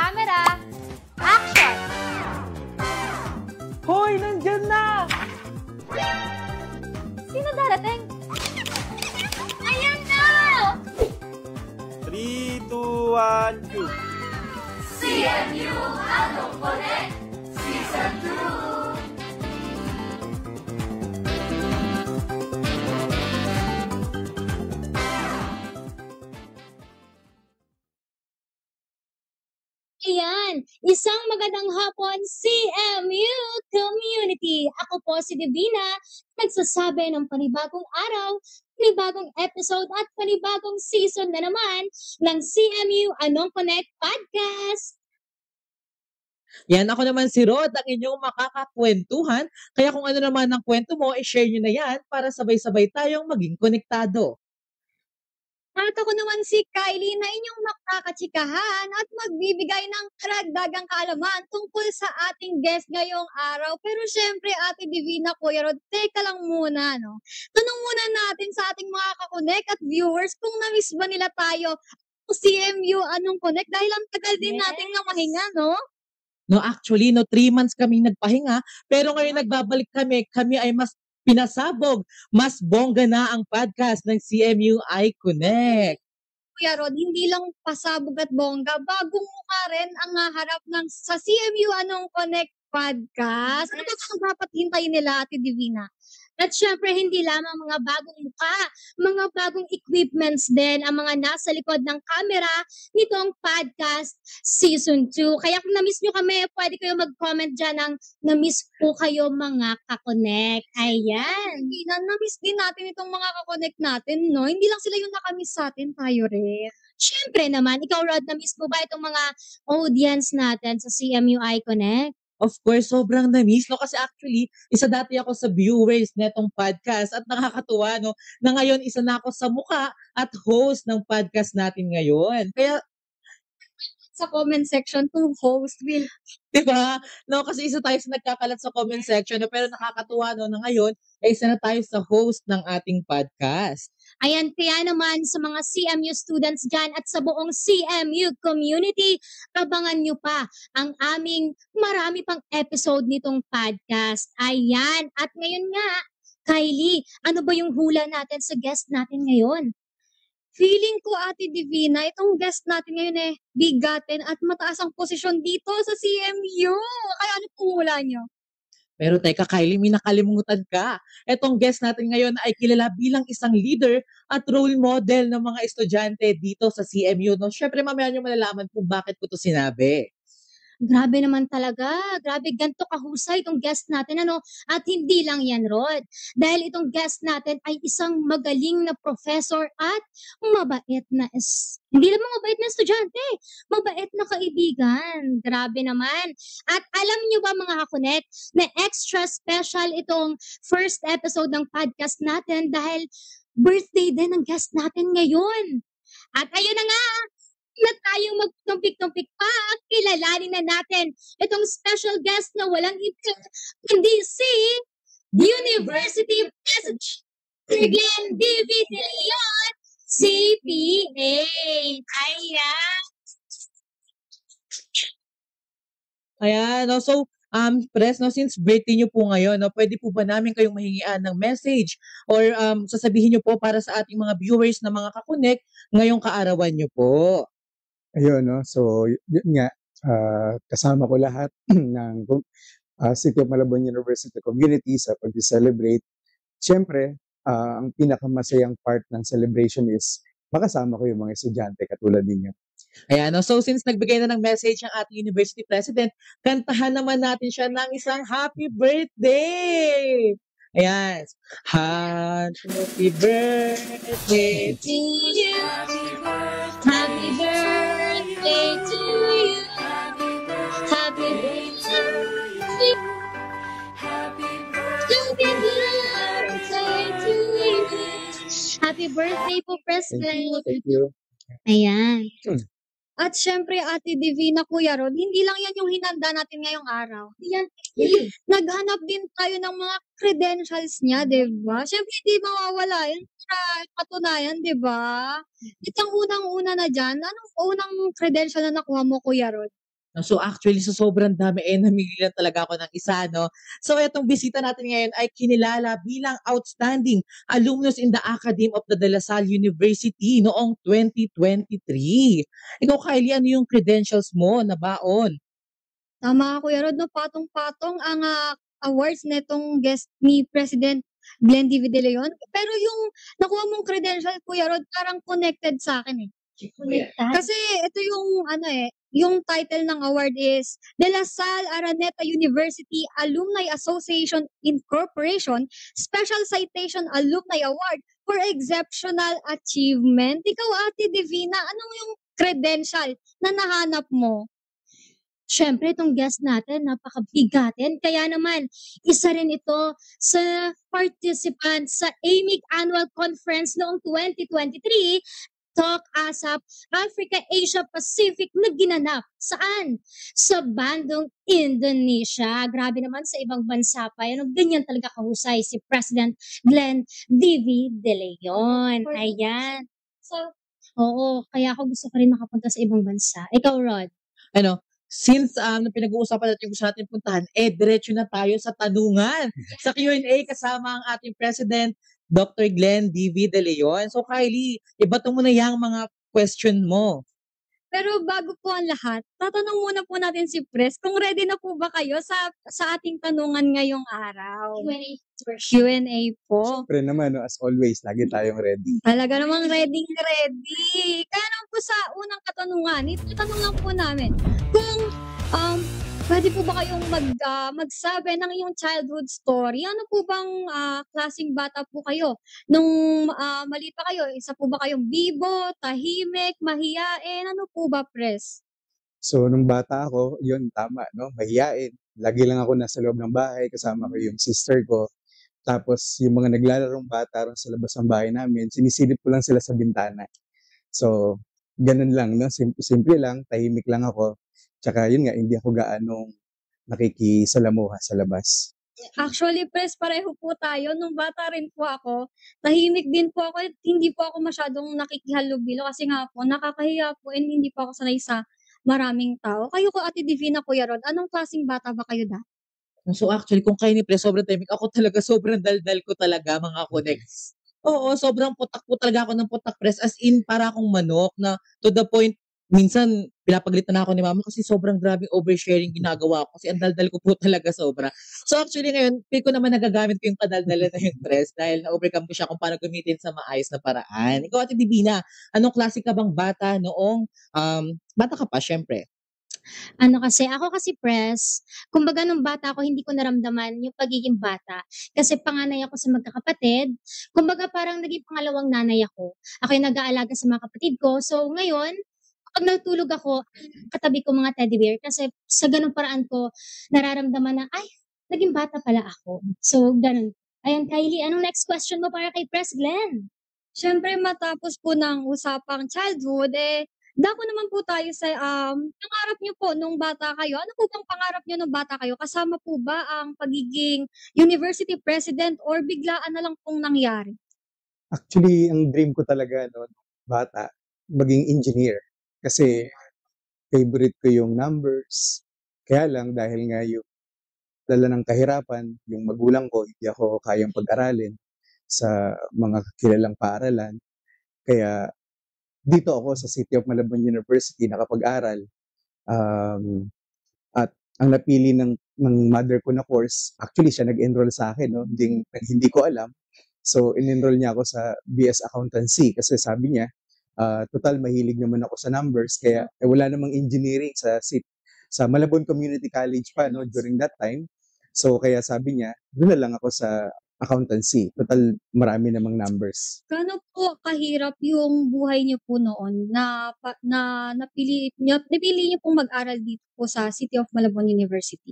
Camera, action! Hoy, nandyan na! Sino darating? Ayan na! 3, 2, 1, go! CMU Anong Connect Season 2! Ayan, isang magandang hapon CMU Community. Ako po si Divina, nagsasabi ng panibagong araw, panibagong episode at panibagong season na naman ng CMU Anong Connect Podcast. Yan, ako naman si Rod, ang inyong makakakwentuhan. Kaya kung ano naman ang kwento mo, i-share nyo na yan para sabay-sabay tayong maging konektado. At ako naman si Kylie na inyong makakatsikahan at magbibigay ng karagdagang kaalaman tungkol sa ating guest ngayong araw. Pero syempre, Ate Divina, Kuya Rod, teka lang muna, no? Tanong muna natin sa ating mga kakonek at viewers kung na-miss ba nila tayo CMU Anong Connect dahil ang tagal din nating namahinga, no? No, actually, 3 months kami nagpahinga, pero ngayon nagbabalik kami ay mas pinasabog, mas bongga na ang podcast ng CMU iConnect. Kuya Rod, hindi lang pasabog at bongga, bagong mukha rin ang harap ng sa CMU Anong Connect podcast. Ano ba ang dapat hintayin nila, Ate Divina? At syempre, hindi lamang mga bagong mukha, mga bagong equipments din ang mga nasa likod ng camera nitong podcast Season 2. Kaya kung na-miss nyo kami, pwede kayo mag-comment dyan ng na-miss po kayo mga kakonek. Ayan. Hindi na-miss din natin itong mga kakonek natin, no? Hindi lang sila yung nakamiss sa atin, tayo rin. Syempre naman, ikaw Rod, na-miss mo ba itong mga audience natin sa CMU iConnect? Of course, sobrang na-miss, no? Kasi actually, isa dati ako sa viewers netong podcast at nakakatuwa, no? Na ngayon, isa na ako sa mukha at host ng podcast natin ngayon. Kaya, Sa comment section to host will. di ba? No, kasi isa tayo sa nagkakalat sa comment section, no? Pero nakakatuwa, no? Na ngayon, ay isa na tayo sa host ng ating podcast. Ayan, kaya naman sa mga CMU students dyan at sa buong CMU community, abangan nyo pa ang aming marami pang episode nitong podcast. Ayan, at ngayon nga, Kylie, ano ba yung hula natin sa guest natin ngayon? Feeling ko, Ate Divina, itong guest natin ngayon bigatin at mataas ang posisyon dito sa CMU. Kaya ano pong hula nyo? Pero teka, Kylie, may nakalimutan ka. Etong guest natin ngayon ay kilala bilang isang leader at role model ng mga estudyante dito sa CMU. No? Syempre, mamaya nyo malalaman kung bakit ko to sinabi. Grabe naman talaga. Grabe, ganito kahusay itong guest natin, ano? At hindi lang yan, Rod. Dahil itong guest natin ay isang magaling na professor at mabait na hindi naman mabait na estudyante, mabait na kaibigan. Grabe naman. At alam niyo ba mga kakunet, na extra special itong first episode ng podcast natin dahil birthday din ng guest natin ngayon. At ayun na nga, na tayong magtumpik-tumpik pa, kilalanin na natin itong special guest na walang ito, kundi si University President DV De Leon, CPA. Ayan. Ayan, no? So, Pres, no, since birthday nyo po ngayon, no, pwede po ba namin kayong mahingian ng message or sasabihin nyo po para sa ating mga viewers na mga kakunek ngayong kaarawan nyo po? Ayun, no? So, yun nga, kasama ko lahat ng City of Malabon University community sa pag-celebrate. Siyempre, ang pinakamasayang part ng celebration is makasama ko yung mga estudyante katulad ninyo. Ayan, no? So since nagbigay na ng message ang ating university president, kantahan naman natin siya ng isang happy birthday! Ayan. Happy birthday To you, happy birthday to you, happy birthday, happy birthday to you. Happy birthday po, President. Thank you. Ayan. At syempre, Ate Divina, Kuya Rod, hindi lang yan yung hinanda natin ngayong araw. Yan, naghanap din tayo ng mga credentials niya, di ba? Syempre, hindi mawawala yan sa katunayan, di ba? Itong unang-una na dyan, anong unang credential na nakuha mo, Kuya Rod? So actually, sa sobrang dami, namili lang talaga ako ng isa, no? So itong bisita natin ngayon ay kinilala bilang outstanding alumnus in the Academy of the De La Salle University noong 2023. Ikaw, Kylie, ano yung credentials mo na baon? Tama ka, Kuya Rod, no? Patong-patong ang awards netong guest ni President Glenn D. De Leon. Pero yung nakuha mong credential, Kuya Rod, parang connected sa akin eh. Connected? Kasi ito yung yung title ng award is De La Salle Araneta University Alumni Association Incorporation Special Citation Alumni Award for Exceptional Achievement. Ikaw, Ate Divina, anong yung credential na nahanap mo? Siyempre, itong guest natin, napakabigatin. Kaya naman, isa rin ito sa participant sa AMIC Annual Conference noong 2023, Talk ASAP Africa Asia Pacific na ginanap. Saan? Sa Bandung, Indonesia. Grabe naman sa ibang bansa pa. Yan, ganyan talaga kahusay si President Glenn D.V. De Leon. Ayan. So, oo, kaya ako gusto ko rin makapunta sa ibang bansa. Ikaw, Rod? Ano, since na pinag-uusapan natin yung gusto natin puntahan, diretso na tayo sa tanungan. Sa Q&A kasama ang ating President, Dr. Glenn D.V. De Leon. So Kylie, ibato mo na yung mga question mo. Pero bago po ang lahat, tatanong muna po natin si Pres kung ready na po ba kayo sa ating tanungan ngayong araw. Q&A version. Q&A po. Siyempre naman, no, as always, lagi tayong ready. Talaga namang ready. Kaya naman po sa unang katanungan, itatanong lang po namin kung pwede po ba kayong magsabi ng iyong childhood story? Ano po bang klaseng bata po kayo? Nung maliit pa kayo, isa po ba kayong bibo, tahimik, mahiyain? Ano po ba, Pres? So, nung bata ako, yun, tama, no? Mahiyain. Lagi lang ako nasa loob ng bahay, kasama ko yung sister ko. Tapos, yung mga naglalarong bata ron sa labas ng bahay namin, sinisilip ko lang sila sa bintana. So, ganun lang, no? Simple lang, tahimik lang ako. Tsaka, yun nga, hindi ako gaanong nakikisalamuha sa labas. Actually, Pres, pareho po tayo. Nung bata rin po ako, tahimik din po ako. Hindi po ako masyadong nakikihalubilo kasi nga po, nakakahiya po and hindi po ako sanay sa maraming tao. Kayo ko, Ate Divina, Kuya Rod, anong klaseng bata ba kayo dati? So actually, kung kayo ni Pre, sobrang timing. Ako talaga, sobrang daldal ko talaga, mga connects. Oo, sobrang putak po talaga ako ng putak, Pres. As in, para akong manok na to the point, minsan, pinapagalitan na ako ni mama kasi sobrang grabing oversharing ginagawa ko. Kasi ang daldal ko po talaga sobra. So actually ngayon, feel ko naman nagagamit ko yung padaldalan na yung Pres dahil na-overcome ko siya kung paano gamitin sa maayos na paraan. Ikaw, Ate Divina, anong klase ka bang bata noong, bata ka pa, syempre? Ako kasi, Pres, kumbaga nung bata ako, hindi ko naramdaman yung pagiging bata. Kasi panganay ako sa magkakapatid. Kumbaga parang naging pangalawang nanay ako. Ako yung nag-aalaga sa mga kapatid ko. So ngayon, kapag natulog ako, katabi ko mga teddy bear. Kasi sa ganung paraan ko, nararamdaman na, ay, naging bata pala ako. So, ganun. Ayun, Kylie, anong next question mo para kay Pres Glenn? Siyempre, matapos po ng usapang childhood, dako naman po tayo sa pangarap niyo po nung bata kayo. Ano po bang pangarap niyo nung bata kayo? Kasama po ba ang pagiging university president or biglaan na lang pong nangyari? Actually, ang dream ko talaga, no, nung bata, maging engineer. Kasi favorite ko yung numbers. Kaya lang, dahil nga yung dala ng kahirapan, yung magulang ko, hindi ako kayang pag-aralin sa mga kilalang paaralan. Kaya dito ako sa City of Malabon University nakapag-aral. At ang napili ng mother ko na course, actually siya nag-enroll sa akin, no? Hindi ko alam. So, in-enroll niya ako sa BS Accountancy kasi sabi niya, total mahilig naman ako sa numbers, kaya wala namang engineering sa Malabon Community College pa, no, during that time. So, kaya sabi niya, doon na lang ako sa accountancy. Total, marami namang numbers. Gaano po kahirap yung buhay niyo po noon na napili niyo pong mag-aral dito po sa City of Malabon University?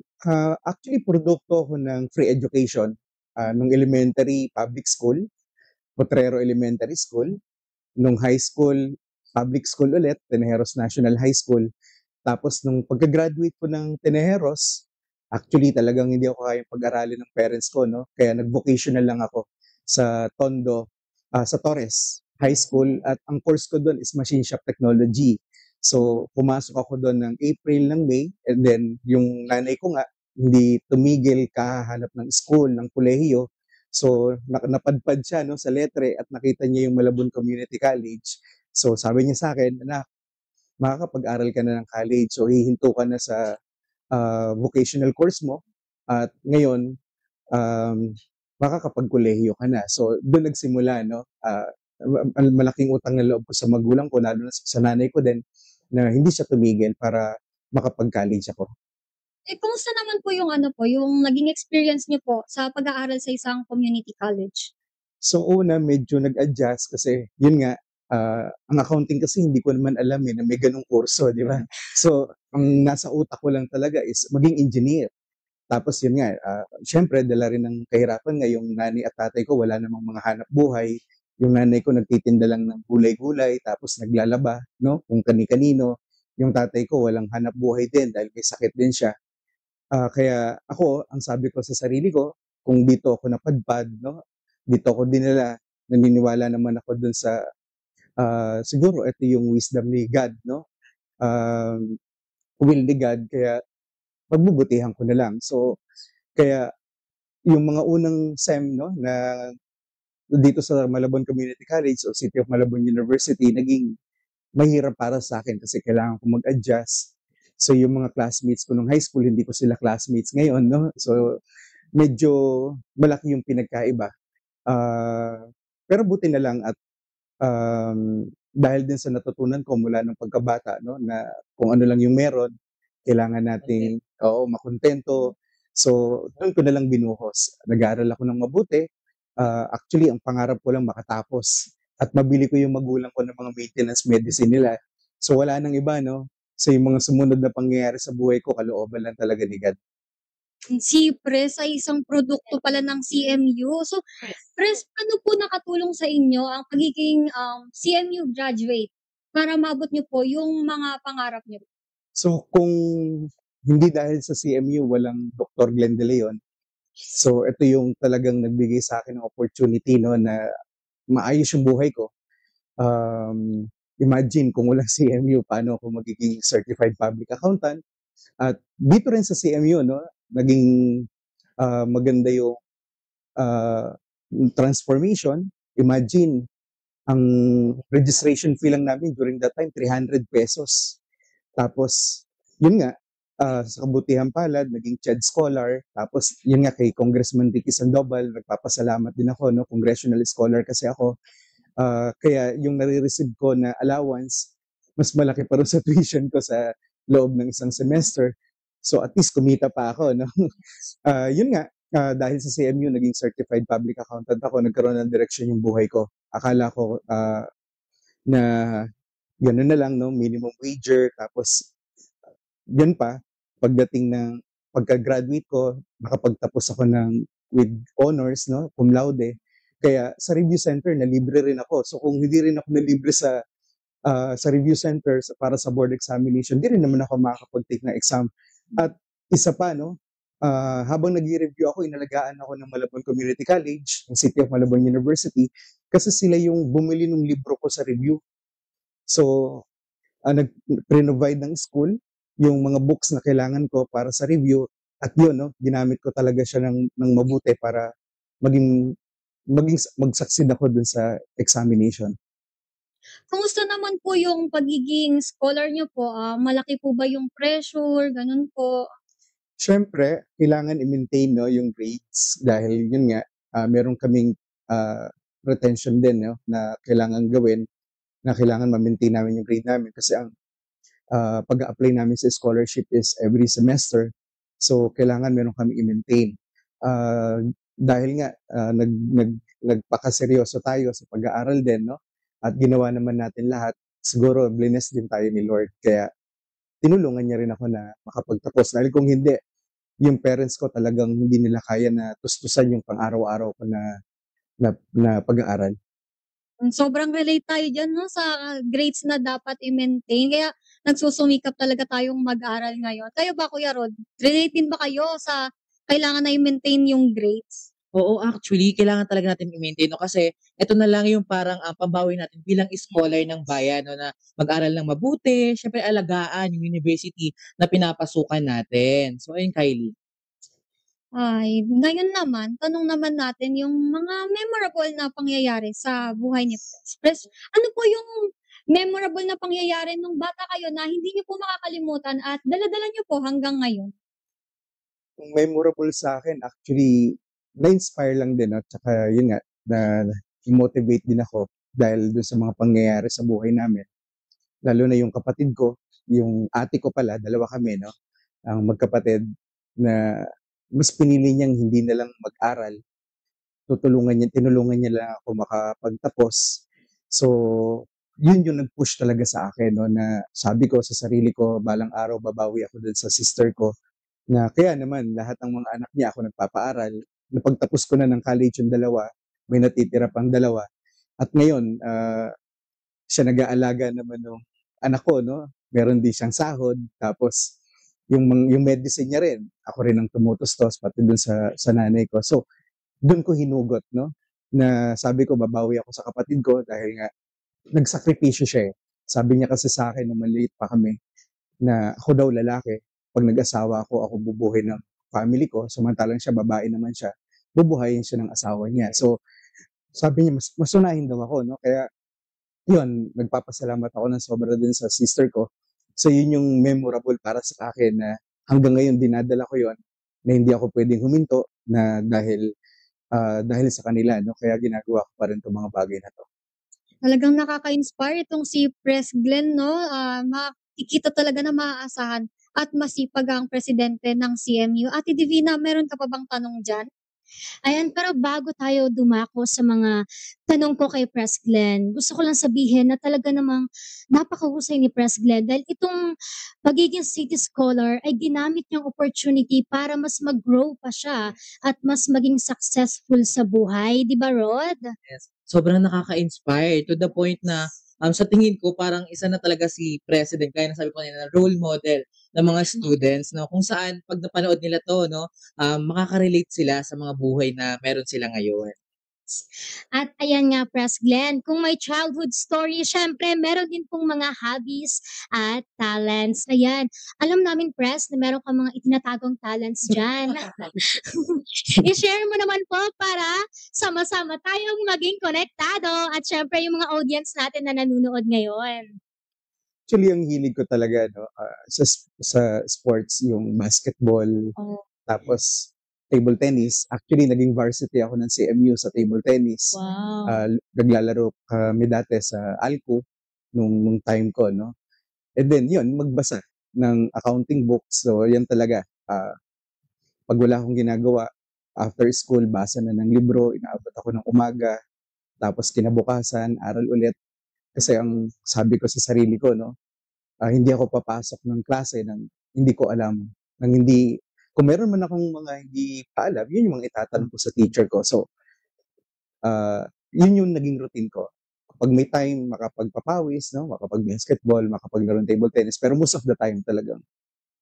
Actually, produkto ako ng free education nung elementary public school, Potrero Elementary School. Nung high school, public school ulit, Tenejeros National High School. Tapos nung pagka-graduate ko ng Tenejeros, actually talagang hindi ako kayang pag-aralin ng parents ko, no? Kaya nag-vocational lang ako sa Tondo, sa Torres High School, at ang course ko doon is Machine Shop Technology. So, pumasok ako doon ng April, ng May, and then yung nanay ko nga, hindi tumigil kahanap ng school, ng kolehiyo. So, napadpad siya no, sa Letre at nakita niya yung Malabon Community College. So, sabi niya sa akin, anak, makakapag-aral ka na ng college. So, hihinto ka na sa vocational course mo. At ngayon, um, makakapag-kolehiyo ka na. So, doon nagsimula, no? Malaking utang na loob ko sa magulang ko, lalo na sa nanay ko din, na hindi siya tumigil para makapag-college ako. Kumusta naman po yung ano po, yung naging experience niyo po sa pag-aaral sa isang community college? So, una, medyo nag-adjust kasi, yun nga, ang accounting kasi hindi ko naman alam na may ganung kurso, di ba? So, ang nasa utak ko lang talaga is maging engineer. Tapos yun nga, syempre dala rin ng kahirapan nga yung nanay at tatay ko wala namang mga hanap buhay. Yung nanay ko nagtitinda lang ng gulay-gulay tapos naglalaba, no? Kung kani-kanino. Yung tatay ko walang hanap buhay din dahil may sakit din siya. Kaya ako, ang sabi ko sa sarili ko, kung dito ako napadpad, no? Dito ako dinala, naniniwala naman ako dun sa siguro ito yung wisdom ni God, no? Will ni God, kaya pagbubutihan ko na lang. So, kaya yung mga unang SEM, no, na dito sa Malabon Community College o City of Malabon University, naging mahirap para sa akin kasi kailangan ko mag-adjust. So, yung mga classmates ko nung high school, hindi ko sila classmates ngayon, no? So, medyo malaki yung pinagkaiba. Pero buti na lang at dahil din sa natutunan ko mula ng pagkabata, no, na kung ano lang yung meron, kailangan nating makontento. So, doon ko na lang binuhos. Nag-aaral ako ng mabuti. Actually, ang pangarap ko lang makatapos at mabili ko yung magulang ko ng mga maintenance medicine nila. So, wala nang iba, no? So, yung mga sumunod na pangyayari sa buhay ko, kalooban lang talaga ni God. Si Pres ay isang produkto pala ng CMU. So, Pres, ano po nakatulong sa inyo ang pagiging CMU graduate para maabot niyo po yung mga pangarap niyo? So, kung hindi dahil sa CMU, walang Dr. Glenn De Leon, so ito yung talagang nagbigay sa akin ng opportunity, no, na maayos yung buhay ko. Imagine kung walang CMU, paano ako magiging certified public accountant? At dito rin sa CMU, no, naging maganda yung transformation. Imagine, ang registration fee lang namin during that time, 300 pesos. Tapos, yun nga, sa kabutihan palad, naging CHED Scholar. Tapos, yun nga, kay Congressman Ricky Sandoval, nagpapasalamat din ako, no? Congressional Scholar kasi ako. Kaya yung nare-receive ko na allowance, mas malaki pa rin sa tuition ko sa loob ng isang semester. So, at least kumita pa ako, no? Yun nga, dahil sa CMU, naging certified public accountant ako, nagkaroon ng direction yung buhay ko. Akala ko na gano'n na lang, no? Minimum wager, tapos yun pa, pagdating ng pagka-graduate ko, nakapagtapos ako with honors, no? Cum laude. Kaya sa review center, nalibre rin ako. So kung hindi rin ako nalibre sa review center para sa board examination, hindi rin naman ako makakapag-take ng exam. At isa pa, no? Habang nag-review ako, inalagaan ako ng Malabon Community College, ng City of Malabon University, kasi sila yung bumili ng libro ko sa review. So, nag-provide ng school yung mga books na kailangan ko para sa review at yun, no, ginamit ko talaga siya ng mabuti para mag-succeed ako dun sa examination. Kumusta naman po yung pagiging scholar niyo po? Malaki po ba yung pressure? Ganun po? Siyempre, kailangan i-maintain, no, yung grades dahil yun nga, meron kaming retention din, no, na kailangan gawin, na kailangan ma-maintain namin yung grade namin kasi ang pag-apply namin sa scholarship is every semester. So, kailangan meron kami i-maintain. Dahil nga, nagpakaseryoso tayo sa pag-aaral din, no? At ginawa naman natin lahat. Siguro, blessed din tayo ni Lord. Kaya, tinulungan niya rin ako na makapagtapos. Dahil kung hindi, yung parents ko talagang hindi nila kaya na tustusan yung pang-araw-araw ko na pag-aaral. Sobrang relate tayo dyan, no, sa grades na dapat i-maintain. Kaya nagsusumikap talaga tayong mag-aral ngayon. Kayo ba, Kuya Rod? Relate din ba kayo sa kailangan na i-maintain yung grades? Oo, actually kailangan talaga natin i-maintain 'no, kasi eto na lang yung parang, pambawi natin bilang scholar ng bayan 'no, na mag-aral ng mabuti, siyempre alagaan yung university na pinapasukan natin. So ayun, Kylie. Ay, ngayon naman, tanong naman natin yung mga memorable na pangyayari sa buhay ni Pres. Ano po yung memorable na pangyayari nung bata kayo na hindi niyo po makakalimutan at dala-dala niyo po hanggang ngayon? Yung memorable sa akin actually, na-inspire lang din at saka yun nga, na-motivate din ako dahil dun sa mga pangyayari sa buhay namin. Lalo na yung kapatid ko, yung ate ko pala, dalawa kami, no? Ang magkapatid na mas pinili niyang hindi na lang mag-aral, tinulungan niya lang ako makapagtapos. So, yun yung nag-push talaga sa akin, no, na sabi ko sa sarili ko, balang araw babawi ako dun sa sister ko, na kaya naman lahat ng mga anak niya ako nagpapaaral. Napagtapos ko na ng college yung dalawa, may natitira pang dalawa. At ngayon, siya nag-aalaga naman ng anak ko, no? Meron din siyang sahod, tapos yung medicine niya rin, ako rin ang tumutustos pati dun sa nanay ko. So, dun ko hinugot, no? Na sabi ko babawi ako sa kapatid ko dahil nga nagsakripisyo siya eh. Sabi niya kasi sa akin nung maliit pa kami na ako daw lalaki, pag nag-asawa ako bubuhay ng family ko, samantalang siya babae naman siya, bubuhayin siya ng asawa niya. So, sabi niya mas unahin daw ako, no? Kaya yun, nagpapasalamat ako ng sobra din sa sister ko. So yun yung memorable para sa akin na hanggang ngayon dinadala ko yun na hindi ako pwedeng huminto na dahil sa kanila, no? Kaya ginagawa ko pa rin 'tong mga bagay na 'to. Talagang nakaka-inspire itong si Pres Glenn 'no, makikita talaga na maaasahan at masipag ang presidente ng CMU. Ate Divina, meron ka pa bang tanong diyan? Ayan, pero bago tayo dumako sa mga tanong ko kay Pres Glenn, gusto ko lang sabihin na talaga namang napakahusay ni Pres Glenn dahil itong pagiging city scholar ay ginamit niyang opportunity para mas mag-grow pa siya at mas maging successful sa buhay, 'di ba Rod? Yes. Sobrang nakaka-inspire to the point na, sa tingin ko parang isa na talaga si President gaya ng sabi ko kanina na role model ng mga students 'no, kung saan 'pag napanood nila 'to 'no, makaka-relate sila sa mga buhay na meron sila ngayon. At ayan nga, Pres Glenn, kung may childhood story, syempre meron din pong mga hobbies at talents. Ayan, alam namin, Pres, na meron kang mga itinatagong talents dyan. I-share mo naman po para sama-sama tayong maging konektado at syempre yung mga audience natin na nanonood ngayon. Actually, ang hilig ko talaga, no, sa sports, yung basketball, Oh, tapos table tennis. Actually, naging varsity ako ng CMU sa table tennis. wow. Naglalaro kami dati sa ALCO nung time ko, no? And then, yun, magbasa ng accounting books. So, yan talaga. Pag wala akong ginagawa, after school, basa na ng libro, inaabot ako ng umaga, tapos kinabukasan, aral ulit. Kasi ang sabi ko sa sarili ko, no, hindi ako papasok ng klase ng hindi ko alam, ng hindi, kung meron man akong mga hindi pa alam, yun yung mga itatanong ko sa teacher ko. So, yun yung naging routine ko. Kapag may time, makapagpapawis, no, makapag-basketball, makapaglaro ng table tennis, pero most of the time talagang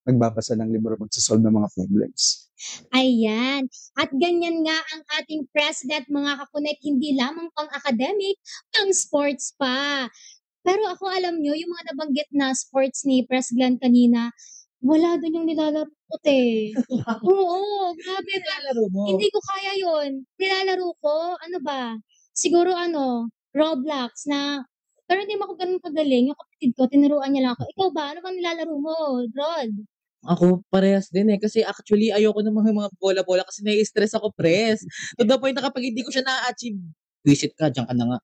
nagbabasa ng libro, magsasolve ng mga problems. Ayan. At ganyan nga ang ating president, mga kakunek, hindi lamang pang academic, pang sports pa. Pero ako alam nyo, yung mga nabanggit na sports ni Pres Glenn kanina, wala dun yung nilalaro ko Oo, grabe. Nilalaro mo? Hindi ko kaya yun. Nilalaro ko, ano ba? Siguro Roblox na, pero hindi mo ako ganun kagaling. Yung kapatid ko, tinuruan niya lang ako. Ikaw ba? Ano bang nilalaro mo, Rod? Ako parehas din, eh, kasi actually ayoko ng mga bola-bola kasi nai-stress ako, Pres. To the point na kapag hindi ko siya na-a-achieve, "Visit ka, diyan ka na nga."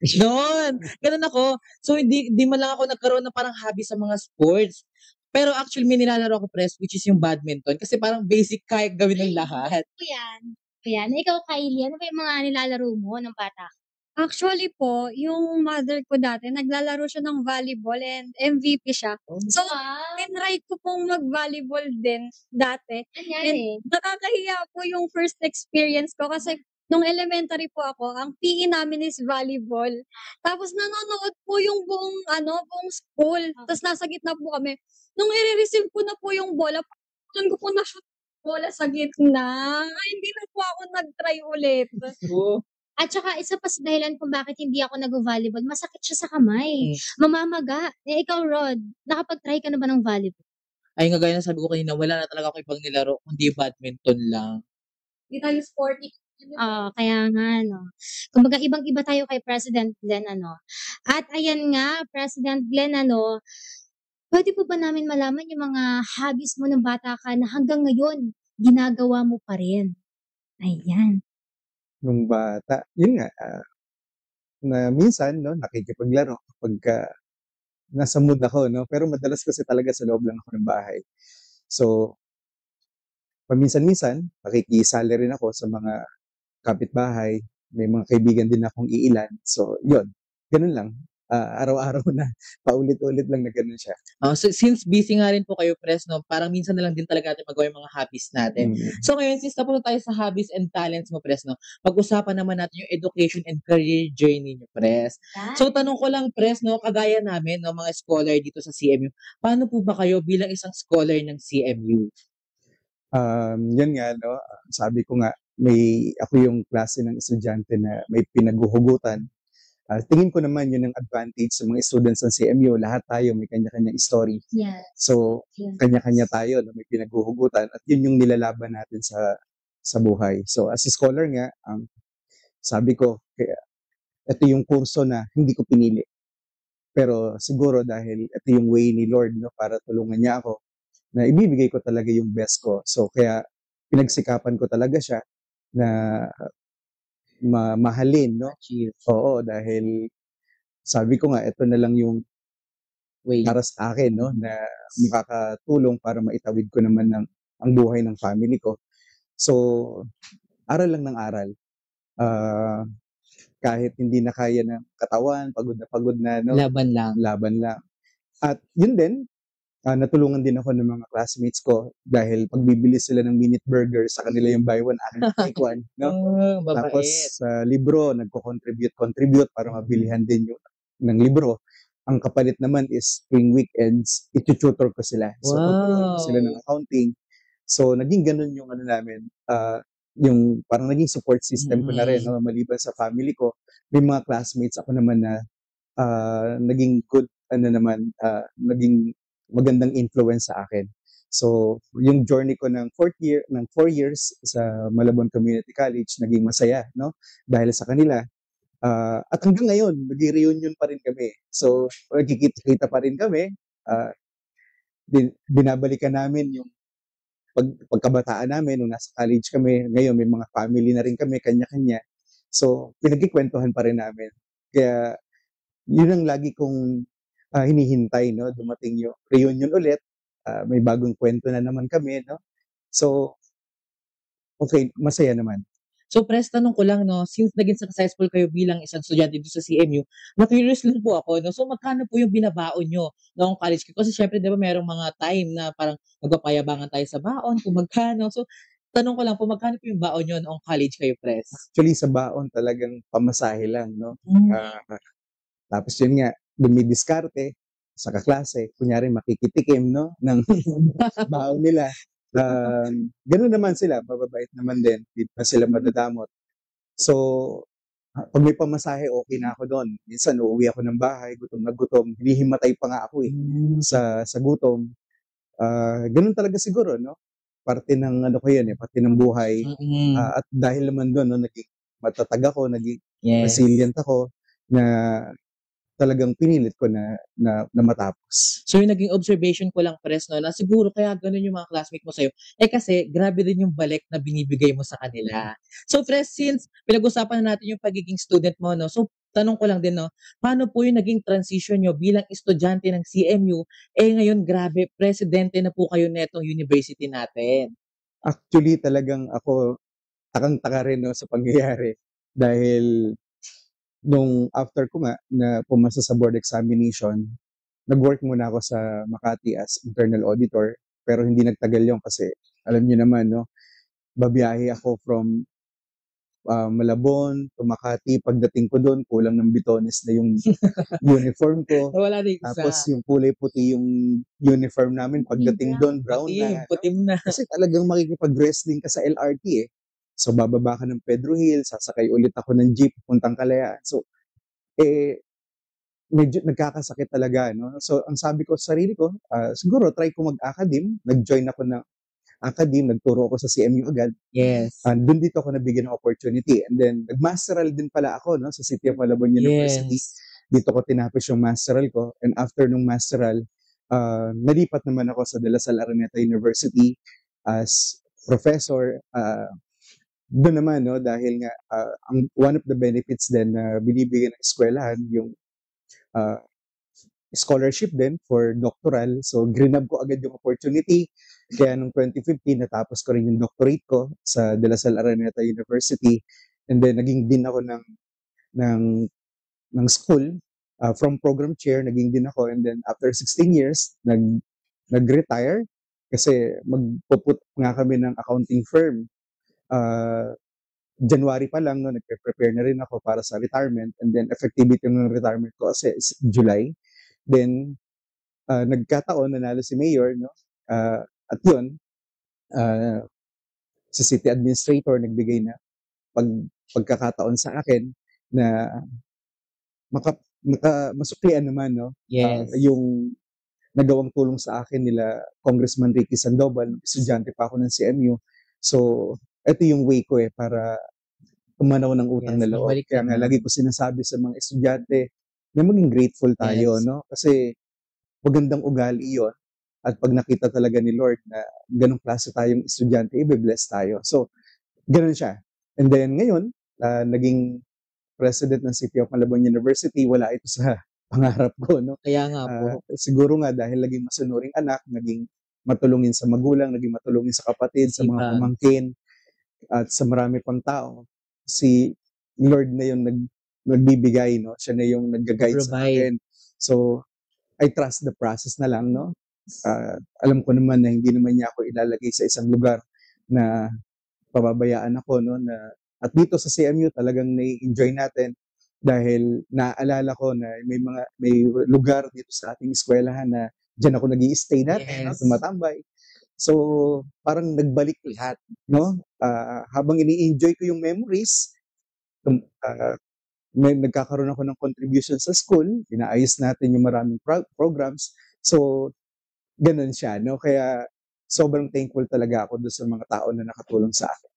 Gano'n ako. So hindi man lang ako nagkaroon ng parang hobby sa mga sports. Pero actually may nilalaro ako, Pres, which is yung badminton kasi parang basic kaya gawin ng lahat. Ano yan? Ayan. Ikaw, Kylie, ano ba yung mga nilalaro mo ng bata? Actually po, yung mother ko dati naglalaro siya ng volleyball and MVP siya. So, Wow. tinry ko pong mag-volleyball din dati. Anyari? Nakakahiya po yung first experience ko kasi nung elementary po ako, ang PE namin is volleyball. Tapos nanonood po yung buong school. Tapos nasa gitna po kami. Nung i-receive ko na po yung bola, doon ko po na-shoot bola sa gitna. Ay, hindi na po ako nag-try ulit. Oo. At saka isa pa sa dahilan kung bakit hindi ako nag-volleyball, masakit siya sa kamay. Mm. Mamamaga. Eh, ikaw, Rod, nakapag-try ka na ba ng volleyball? Ay, nga gaya ng sabi ko kanina, wala na talaga ako ibang nilaro kundi badminton lang. Hindi tayo sporty. Kaya nga, no. Kumbaga, ibang-iba tayo kay President Glenn, ano. At ayan nga, President Glenn, ano, pwede po ba namin malaman yung mga hobbies mo ng bata ka na hanggang ngayon, ginagawa mo pa rin? Ayan. Nung bata, yun nga, na minsan, no, nakikipaglaro kapagka nasa mood ako, no? Pero madalas kasi talaga sa loob lang ako ng bahay. So, paminsan-minsan, nakikisali rin ako sa mga kapitbahay. May mga kaibigan din akong iilan. So, yun. Ganun lang. Araw-araw na paulit-ulit lang na ganun siya. So, since busy nga rin po kayo, Pres, no, parang minsan na lang din talaga natin magawa yung mga hobbies natin. So ngayon, since napunta tayo sa hobbies and talents mo, Pres, no, pag-usapan naman natin yung education and career journey niyo, Pres. So tanong ko lang, Pres, no, kagaya namin, no, mga scholar dito sa CMU, paano po ba kayo bilang isang scholar ng CMU? Yun nga, no, sabi ko nga, ako yung klase ng estudyante na may pinaghuhugutan. Tingin ko naman yun ang advantage sa mga students ng CMU. Lahat tayo may kanya-kanyang story. Yes. So, Yes. kanya-kanya tayo na may pinaghuhugutan at yun yung nilalaban natin sa buhay. So, as a scholar nga, sabi ko, ito yung kurso na hindi ko pinili. Pero siguro dahil ito yung way ni Lord, no, para tulungan niya ako, na ibibigay ko talaga yung best ko. So, kaya pinagsikapan ko talaga siya na mahalin, no? Oo, dahil sabi ko nga, ito na lang yung Way. para sa akin, no, na makakatulong para maitawid ko naman ang buhay ng family ko. So, aral lang ng aral. Kahit hindi na kaya ng katawan, pagod na, no, Laban lang. laban lang. At yun din, natulungan din ako ng mga classmates ko dahil pagbibili sila ng minute burger, sa kanila yung buy one, akin take one, no? Tapos Babait. sa libro, contribute para mabilihan din yung ng libro. Ang kapalit naman is tuwing weekends, itututor ko sila. So, tuturuan ko sila ng accounting. So, naging ganun yung ano namin, yung parang naging support system ko na rin, no? Maliban sa family ko, may mga classmates ako naman na naging good, naging magandang influence sa akin. So, yung journey ko ng 4 years sa Malabon Community College, naging masaya, no? Dahil sa kanila. At hanggang ngayon, nag-reunion pa rin kami. So, nagkikita pa rin kami. Binabalikan namin yung pagkabataan namin nung nasa college kami. Ngayon, may mga family na rin kami, kanya-kanya. So, pinagkikwentuhan pa rin namin. Kaya, yun ang lagi kong hinihintay, no? Dumating yung reunion ulit. May bagong kwento na naman kami, no? So, okay, masaya naman. So, Pres, tanong ko lang, no, since naging successful kayo bilang isang estudyante dito sa CMU, na-curious lang po ako, no, so magkano po yung binabaon nyo noong college? Kasi syempre, di ba, merong mga time na parang magpapayabangan tayo sa baon, kung magkano. So, tanong ko lang po, magkano po yung baon nyo noong college kayo, Pres? Actually, sa baon talagang pamasahe lang, no? Tapos yun nga, dumidiskarte sa kaklase, kunyari makikitikim, no, ng baon nila. Ganun naman sila, mababait naman din, di pa sila madadamot. So, pag may pamasahe, okay na ako doon. Minsan, uuwi ako ng bahay, gutom na gutom, hinihimatay pa nga ako sa gutom. Ganun talaga siguro, no? Parte ng ano ko yan, parte ng buhay. At dahil naman doon, no, naging matatag ako, naging resilient ako, na talagang pinilit ko na matapos. So, yung naging observation ko lang, Pres, no, na siguro kaya ganun yung mga classmate mo sa'yo, kasi grabe din yung balik na binibigay mo sa kanila. So, Pres, since pinag-usapan na natin yung pagiging student mo, no, so, tanong ko lang din, no, paano po yung naging transition nyo bilang estudyante ng CMU, ngayon, grabe, presidente na po kayo netong university natin. Actually, talagang ako, takang-taka rin, no, sa pangyayari. Dahil, nung after ko nga na pumasa sa board examination, nag-work muna ako sa Makati as internal auditor, pero hindi nagtagal yun kasi alam niyo naman, no, babiyahe ako from Malabon to Makati. Pagdating ko doon kulang ng bitones na yung uniform ko. Wala na yung isa. Tapos yung kulay puti yung uniform namin, pagdating doon brown na. Putim na. Kasi talagang makikipag-wrestling ka sa LRT eh. So bababa ka ng Pedro Hill, sasakay ulit ako ng jeep puntang Kalayaan. So medyo nagkakasakit talaga, no? So ang sabi ko sa sarili ko, siguro try ko mag-academe. Nag-join ako ng academe, nagturo ako sa CMU agad. Yes. Doon dito ako nabigyan ng opportunity. And then nag-masteral din pala ako, no, sa City of Malabon University. Yes. Dito ko tinapos yung masteral ko. And after nung masteral, nalipat naman ako sa De La Salle Araneta University as professor. Doon naman, no, dahil nga one of the benefits din na binibigyan ng eskwelahan, yung scholarship din for doctoral. So grinab ko agad yung opportunity. Kaya nung 2015 natapos ko rin yung doctorate ko sa De La Salle Araneta University. And then naging din ako ng school. From program chair naging din ako, and then after 16 years nag-retire kasi magpuput nga kami ng accounting firm. January pa lang, no, nagpe-prepare na rin ako para sa retirement, and then effectivity ng retirement ko kasi is July. Then nagkataon nanalo si Mayor, no, at yun si City Administrator nagbigay na pagkakataon sa akin na masuklian naman, no. Yes. Yung nagawang tulong sa akin nila Congressman Ricky Sandoval, estudyante pa ako ng CMU. So ito yung way ko para tumanaw ng utang na loob. Bumalik Kaya nga naman. lagi ko sinasabi sa mga estudyante na maging grateful tayo, Yes. no? Kasi magandang ugali yon. At pag nakita talaga ni Lord na ganong klase tayong estudyante, i-bless tayo. So, ganun siya. And then ngayon, naging president ng City of Malabon University. Wala ito sa pangarap ko, no? Kaya nga po. Siguro nga dahil naging masunuring anak, naging matulungin sa magulang, naging matulungin sa kapatid, sa mga Sipag. pamangkin, at sa marami pang tao. Si Lord na yung nagbibigay, no? Siya na yung nag-guide sa Provide. akin. So, I trust the process na lang, no? Alam ko naman na hindi naman niya ako ilalagay sa isang lugar na pababayaan ako, no? At dito sa CMU talagang na-enjoy natin dahil naaalala ko na may lugar dito sa ating eskwelahan na diyan ako nag-i-stay natin, no? Yes. Tumatambay. So, parang nagbalik lahat, no? Habang ini-enjoy ko yung memories, nagkakaroon ako ng contribution sa school, inaayos natin yung maraming programs. So, ganun siya, no? Kaya sobrang thankful talaga ako doon sa mga tao na nakatulong sa akin.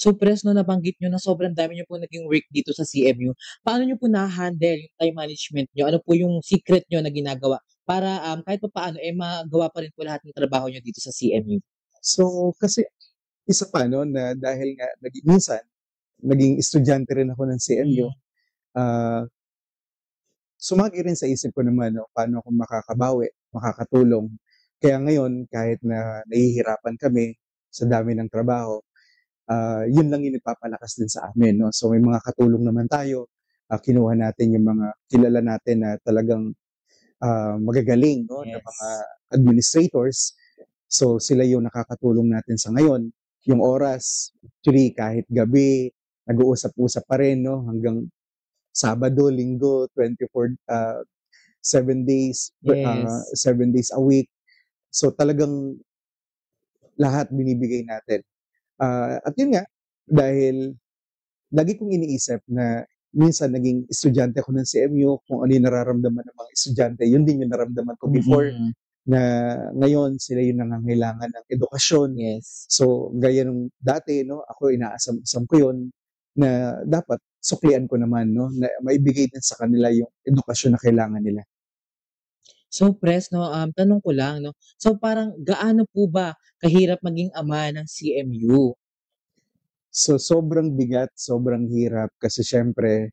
So, Pres, no, nabanggit nyo na sobrang dami nyo po naging work dito sa CMU. Paano nyo po na-handle yung time management nyo? Ano po yung secret nyo na ginagawa para kahit pa paano, magawa pa rin po lahat ng trabaho nyo dito sa CMU? So, kasi isa pa, no, na dahil nga minsan, naging estudyante rin ako ng CMU, sumagi rin sa isip ko naman, no, paano ako makakabawi, makakatulong. Kaya ngayon, kahit na nahihirapan kami sa dami ng trabaho, yun lang yung nagpapalakas din sa amin, no? So may mga katulong naman tayo, kinuha natin yung mga kilala natin na talagang magagaling, no, na Yes. mga administrators. So sila yung nakakatulong natin sa ngayon. Yung oras, actually kahit gabi, nag-uusap-usap pa rin, no, hanggang Sabado, Linggo, 7 days, Yes. 7 days a week. So talagang lahat binibigay natin. At yun nga, dahil lagi kong iniisip na minsan naging estudyante ako ng CMU, kung ano yung nararamdaman ng mga estudyante, yun din yung naramdaman ko before, na ngayon sila yung nangangailangan ng edukasyon. Yes. So, gaya nung dati, no, ako inaasam-asam ko yun, na dapat suklian ko naman, no, na maibigay din sa kanila yung edukasyon na kailangan nila. So, Pres, no, tanong ko lang, no, so parang gaano po ba kahirap maging ama ng CMU? So, sobrang bigat, sobrang hirap kasi syempre,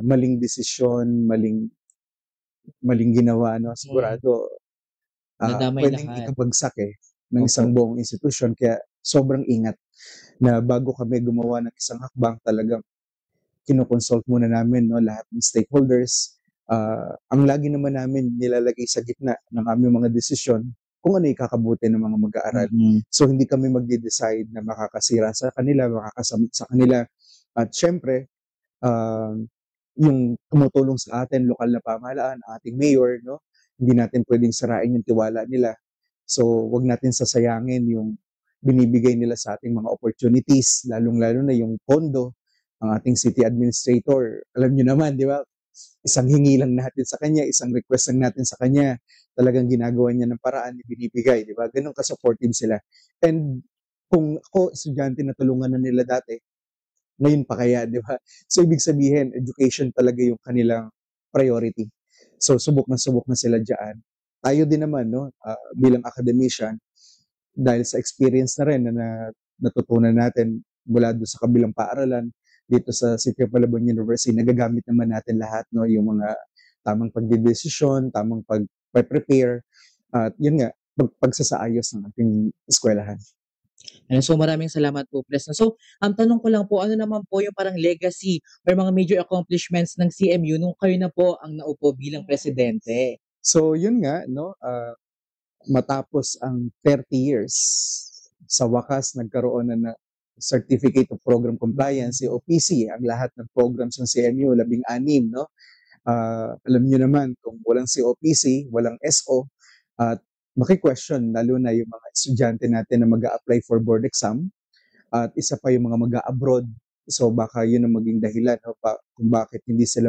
maling desisyon, maling ginawa, no, sigurado, Nadamay pwedeng lahat. ikabagsak ng isang buong institusyon. Kaya sobrang ingat na bago kami gumawa ng isang hakbang, talagang kinoconsult muna namin, no, lahat ng stakeholders. Ang lagi naman namin nilalagay sa gitna ng aming mga desisyon kung ano ikakabuti ng mga mag-aaral. So hindi kami magde-decide na makakasira sa kanila, makakasamit sa kanila. At siyempre, yung tumutulong sa atin, lokal na pamahalaan, ating mayor, no? Hindi natin pwedeng sirain yung tiwala nila. So, wag natin sasayangin yung binibigay nila sa ating mga opportunities, lalong-lalo na yung pondo, ang ating city administrator. Alam nyo naman, di ba? Isang hingi lang natin sa kanya, isang request lang natin sa kanya, talagang ginagawa niya ng paraan, binibigay, di ba? Ganun ka-supportive sila. And kung ako, estudyante na tulungan na nila dati, ngayon pa kaya, di ba? So, ibig sabihin, education talaga yung kanilang priority. So, subok na sila dyan. Tayo din naman, no, bilang academician, dahil sa experience na rin na natutunan natin mula doon sa kabilang paaralan, dito sa City of Malabon University, nagagamit naman natin lahat, no, yung mga tamang pagdidesisyon, tamang pag-prepare, at yun nga, pagsasaayos ng ating eskwelahan. Ayan, so maraming salamat po, Pres. So, ang tanong ko lang po, ano naman po yung parang legacy or mga major accomplishments ng CMU nung kayo na po ang naupo bilang presidente? So, yun nga, no, matapos ang 30 years, sa wakas nagkaroon na Certificate of Program Compliance, COPC, ang lahat ng programs ng CMU, 16, no? Alam niyo naman, kung walang COPC, walang SO, at maki-question, lalo na yung mga estudyante natin na mag-a-apply for board exam, at isa pa yung mga mag-a-abroad. So baka yun ang maging dahilan, no, kung bakit hindi sila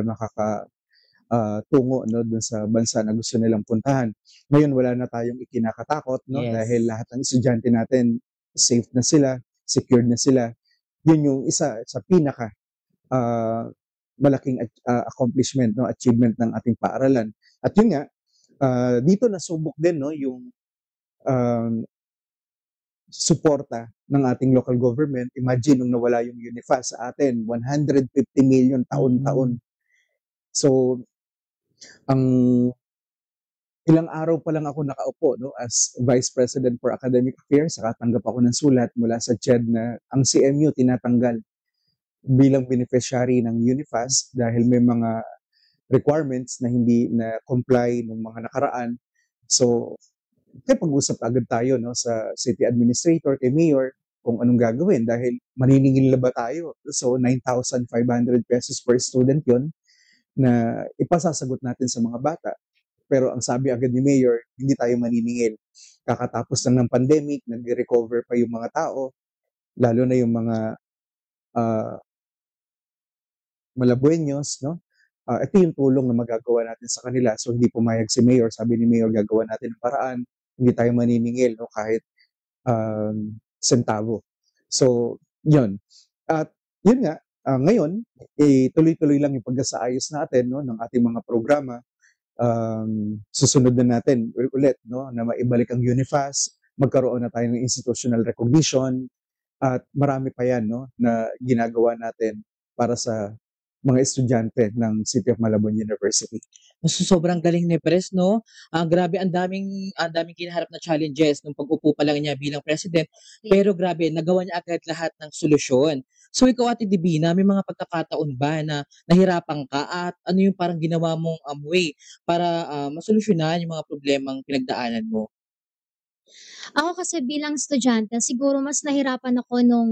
tungo, no, dun sa bansa na gusto nilang puntahan. Ngayon wala na tayong ikinakatakot, no, Yes. dahil lahat ng estudyante natin safe na sila, secured na sila. Yun yung isa sa pinaka malaking accomplishment, no, achievement ng ating paaralan. At yun nga, dito nasubok din, no, yung suporta ng ating local government. Imagine nung nawala yung UNIFAS sa atin, 150 million taon-taon. So, ang ilang araw pa lang ako nakaupo, no, as Vice President for Academic Affairs, nakatanggap ako ng sulat mula sa CHED na ang CMU tinatanggal bilang beneficiary ng UNIFAS dahil may mga requirements na hindi na comply ng mga nakaraan. So, kaya pag-usap agad tayo, no, sa city administrator, kay mayor, kung anong gagawin dahil maniningil na ba tayo. So, 9,500 pesos per student yon na ipasasagot natin sa mga bata. Pero ang sabi agad ni mayor, hindi tayo maniningil. Kakatapos lang ng pandemic, nag-recover pa yung mga tao, lalo na yung mga Malabueños, no? Ito yung tulong na magagawa natin sa kanila. So, hindi pumayag si mayor. Sabi ni mayor, gagawa natin ng paraan. Hindi tayo maniningil, no? Kahit sentavo. So, yun. At yun nga, ngayon, tuloy-tuloy lang yung pagsasaayos natin, no, ng ating mga programa. Susunod na natin ulit, no, na maibalik ang UNIFAS, magkaroon na tayo ng institutional recognition, at marami pa yan, no, na ginagawa natin para sa mga estudyante ng City of Malabon University. So, sobrang galing ni Pres, no? Grabe, ang daming kinaharap na challenges nung pag-upo pa lang niya bilang president. Pero grabe, nagawa niya agad lahat ng solusyon. So, ikaw, Ate Divina, may mga pagkakataon ba na nahirapan ka at ano yung parang ginawa mong way para masolusyonan yung mga problemang pinagdaanan mo? Ako kasi bilang estudyante, siguro mas nahirapan ako nung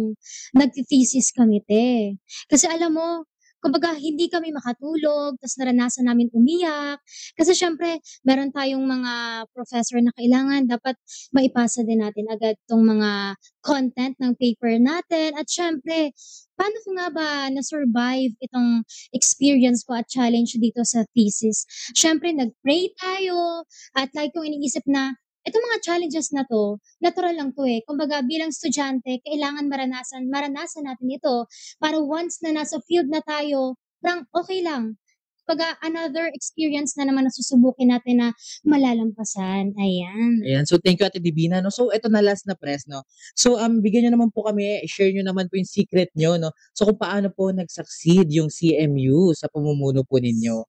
nagti-thesis kami, te. Kasi alam mo, kumbaga hindi kami makatulog, tas naranasan namin umiyak. Kasi siyempre, meron tayong mga professor na kailangan dapat maipasa din natin agad tong mga content ng paper natin. At siyempre, paano ko nga ba na-survive itong experience ko at challenge dito sa thesis? Siyempre, nag-pray tayo at like kong iniisip na itong mga challenges na 'to, natural lang 'to, eh. Kumbaga bilang estudyante kailangan maranasan natin ito para once na nasa field na tayo, parang okey lang. Kumbaga another experience na naman na susubukin natin na malalampasan, ayan. Ayan, so thank you, Ate Divina, no? So, eto na last na, Pres, no? So, bigyan niyo naman po kami, share niyo naman po yung secret niyo, no? So, kung paano po nag-succeed yung CMU sa pamumuno po ninyo?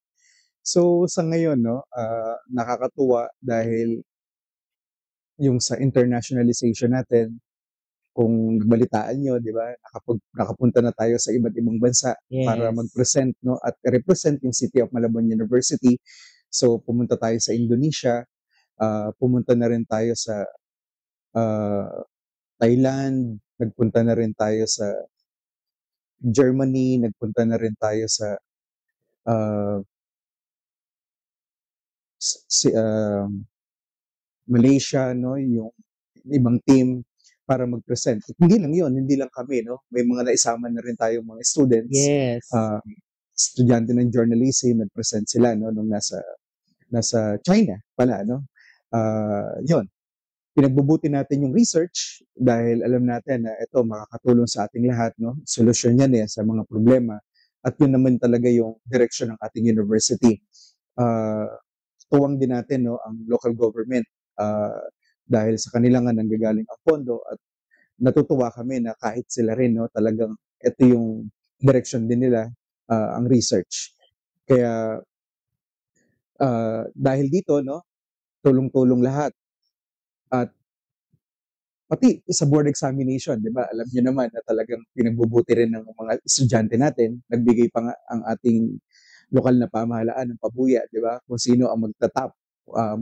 So, sa ngayon, no, nakakatuwa dahil yung sa internationalization natin, kung nabalitaan nyo, di ba, nakapunta na tayo sa iba't ibang bansa para Yes. mag-present, no, at represent yung City of Malabon University. So, pumunta tayo sa Indonesia, pumunta na rin tayo sa Thailand, nagpunta na rin tayo sa Germany, nagpunta na rin tayo sa uh, Malaysia, no, yung ibang team para mag-present. At hindi lang yun, hindi lang kami, no, may mga naisama na rin tayong mga students, Yes. estudyante ng journalism, nag-present sila, no, nung nasa China pala, no. Yun, pinagbubuti natin yung research dahil alam natin na ito makakatulong sa ating lahat, no, solusyon yan sa mga problema, at yun naman talaga yung direction ng ating university. Tuwang din natin, no, ang local government dahil sa kanila nga nanggagaling ang pondo, at natutuwa kami na kahit sila rin, no, talagang ito yung direction din nila, ang research. Kaya dahil dito, no, tulong-tulong lahat. At pati sa board examination, di ba? Alam niyo naman na talagang pinagbubuti rin ng mga estudyante natin. Nagbigay pa nga ang ating lokal na pamahalaan ng pabuya, di ba? Kung sino ang magtatap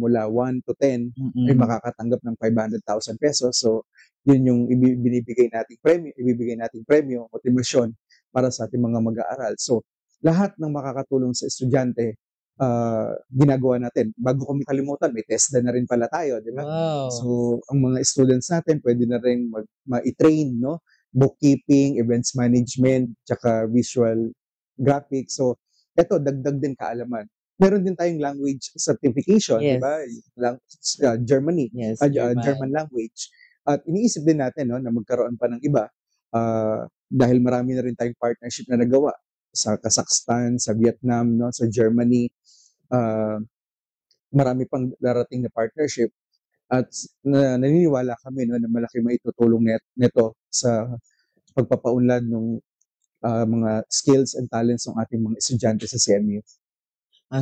mula 1 to 10 ay makakatanggap ng 500,000 pesos. So, yun yung ibibigay nating premyo, motivasyon para sa ating mga mag-aaral. So, lahat ng makakatulong sa estudyante, ginagawa natin. Bago ko makalimutan, may TESDA na rin pala tayo, di ba? Wow. So, ang mga students natin pwede na rin ma-train, no? Bookkeeping, events management, tsaka visual graphics. So, eto, dagdag din kaalaman. Meron din tayong language certification, Yes. di ba? Germany, Yes, German language. At iniisip din natin, no, na magkaroon pa ng iba dahil marami na rin tayong partnership na nagawa sa Kazakhstan, sa Vietnam, no, sa Germany. Marami pang darating na partnership, at naniniwala kami, no, na malaki maitutulong nito sa pagpapaunlad ng mga skills and talents ng ating mga estudyante sa CMU.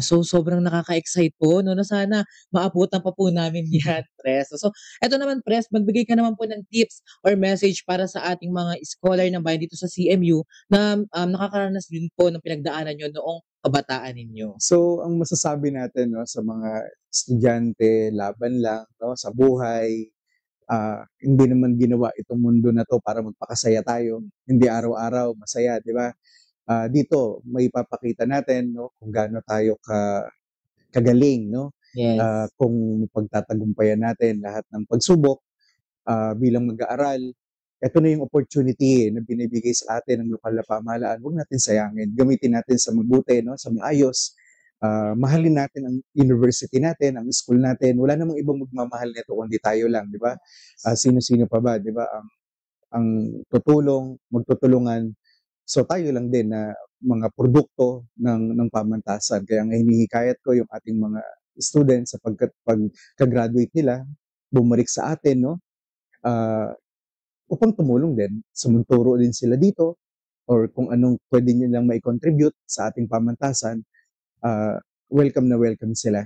So sobrang nakaka-excite po, no, na sana maabutan pa po namin yan, Pres. So eto naman, Pres, magbigay ka naman po ng tips or message para sa ating mga scholar ng bayan dito sa CMU na nakakaranas din po ng pinagdaanan nyo noong kabataan ninyo. So, ang masasabi natin, no, sa mga estudyante, laban lang, no, sa buhay. Hindi naman ginawa itong mundo na to para magpakasaya tayo. Hindi araw-araw masaya, di ba? Dito may papakita natin, no, kung gaano tayo kagaling, no? Yes. Kung pagtatagumpayan natin lahat ng pagsubok bilang mag-aaral. Ito na yung opportunity na binibigay sa atin ng lokal na pamahalaan. Huwag natin sayangin. Gamitin natin sa mabuti, no, sa maayos. Mahalin natin ang university natin, ang school natin. Wala namang ibang magmamahal nito kundi tayo lang, di ba? Sino-sino pa ba, di ba? Ang magtutulungan. So tayo lang din na mga produkto ng pamantasan. Kaya nga hinihikayat ko yung ating mga students sa pagka-graduate nila, bumalik sa atin, no? Upang tumulong din, sumunturo din sila dito, or kung anong pwede nilang mai-contribute sa ating pamantasan, welcome na welcome sila.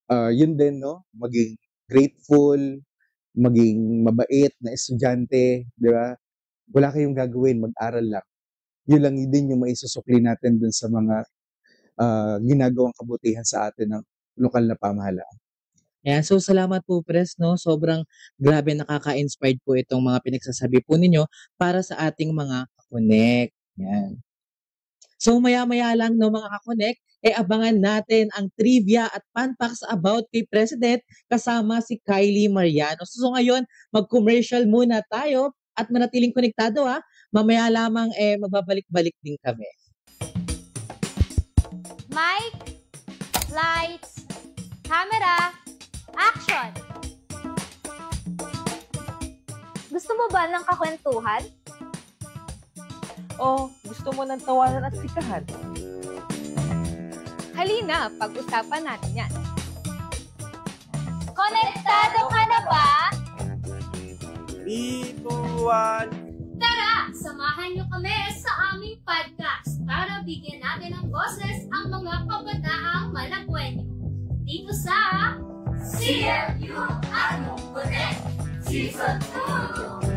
Yun din, no? Maging grateful, maging mabait na estudyante, di ba? Wala kayong gagawin, mag-aral lang. Yun lang din yung maisusukli natin dun sa mga ginagawang kabutihan sa atin ng lokal na pamahalaan. Ayan, so salamat po, Pres, no? Sobrang grabe, nakaka-inspired po itong mga pinagsasabi po ninyo para sa ating mga kakonek. Yan. So maya-maya lang, no, mga kakonek, abangan natin ang trivia at fun facts about kay President kasama si Kylie Mariano. So ngayon, mag-commercial muna tayo at manatiling konektado, ha. Mamaya lamang magbabalik-balik din kami. Mic, lights, camera, action! Gusto mo ba ng kakwentuhan? O gusto mo ng tawanan at sikahan? Halina, pag-usapan natin yan. Konektado ka na ba? 3, 2, 1. Tara, samahan niyo kami sa aming podcast para bigyan natin ng boses ang mga kabataang malagwenyo. Dito sa CMU Ano Connect Season 2!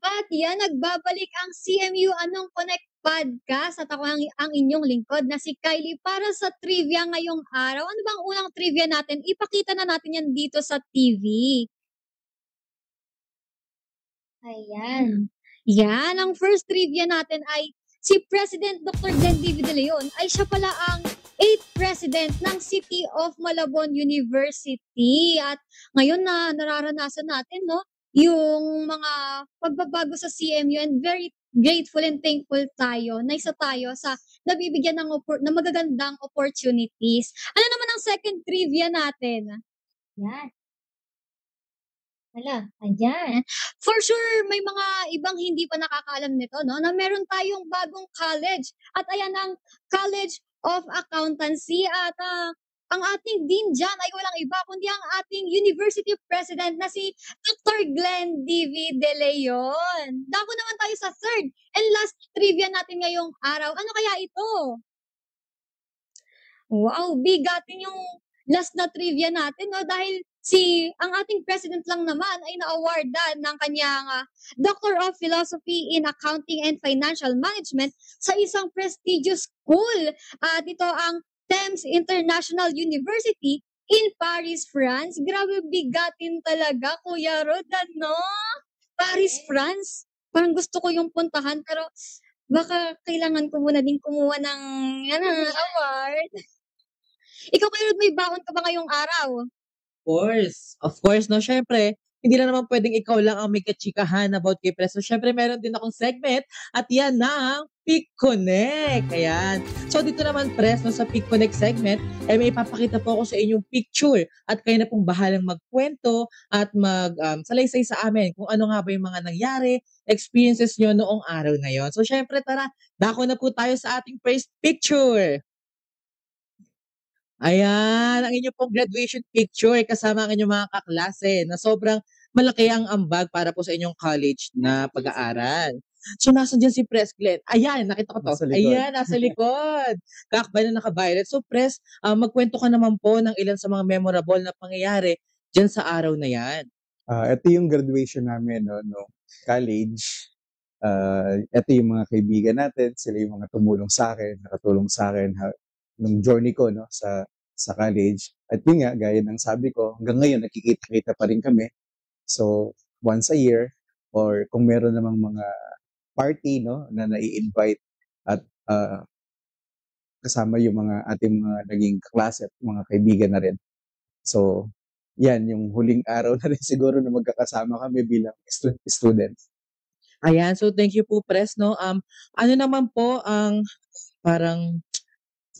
At yan, nagbabalik ang CMU Anong Connect Podcast at ako ang inyong lingkod na si Kylie para sa trivia ngayong araw. Ano bang unang trivia natin? Ipakita na natin yan dito sa TV. Ayan. Yan, ang first trivia natin ay si President Dr. Glenn David De Leon ay siya pala ang 8th President ng City of Malabon University. At ngayon na nararanasan natin, no, yung mga pagbabago sa CMU, and very grateful and thankful tayo na isa tayo sa nabibigyan ng magagandang opportunities. Ano naman ang second trivia natin? Yan. Wala, ayan. For sure, may mga ibang hindi pa nakakaalam nito, no? Na meron tayong bagong college. At ayan ang College of Accountancy. At ang ating dean dyan ay walang iba kundi ang ating University President na si Dr. Glenn D.V. De Leon. Dako naman tayo sa third and last trivia natin ngayong araw. Ano kaya ito? Wow, bigatin yung last na trivia natin, no? Dahil ang ating president lang naman ay na-awardan ng kanyang Doctor of Philosophy in Accounting and Financial Management sa isang prestigious school. At ito ang Thames International University in Paris, France. Grabe, bigatin talaga, Kuya Rod, no? Paris, France. Parang gusto ko yung puntahan, pero baka kailangan ko muna din kumuha ng award. Ikaw, Kuya Rod, may baon ka ba ngayong araw? Of course, no? Syempre, hindi lang naman pwedeng ikaw lang ang may kachikahan about kay Pres. So, syempre, meron din akong segment at yan na ang Pick Connect. Ayan. So, dito naman, Pres, no, sa Pick Connect segment, may ipapakita po ako sa inyong picture at kayo na pong bahalang magkwento at salaysay sa amin kung ano nga ba yung mga nangyari, experiences nyo noong araw na yon. So, syempre, tara, dako na po tayo sa ating first picture. Ayan, ang inyong pong graduation picture kasama ang inyong mga kaklase na sobrang malaki ang ambag para po sa inyong college na pag-aaral. So, nasan dyan si Pres Glenn? Ayan, nakita ko to. Nasa likod. Ayan, nasa likod. Kakbay na naka-violet. So, Pres, magkwento ka naman po ng ilan sa mga memorable na pangyayari dyan sa araw na yan. Ito yung graduation namin, no college. Ito yung mga kaibigan natin, sila yung mga tumulong sa akin, nakatulong sa akin nung journey ko, no, sa college. At yun nga, gaya ng sabi ko, hanggang ngayon nakikita-kita pa rin kami. So, once a year, or kung meron namang mga party, no, na nai-invite at kasama yung mga ating mga naging kaklase at mga kaibigan na rin. So, yan, yung huling araw na rin siguro na magkakasama kami bilang students. Ayan, so thank you po, Pres, no? Ano naman po ang parang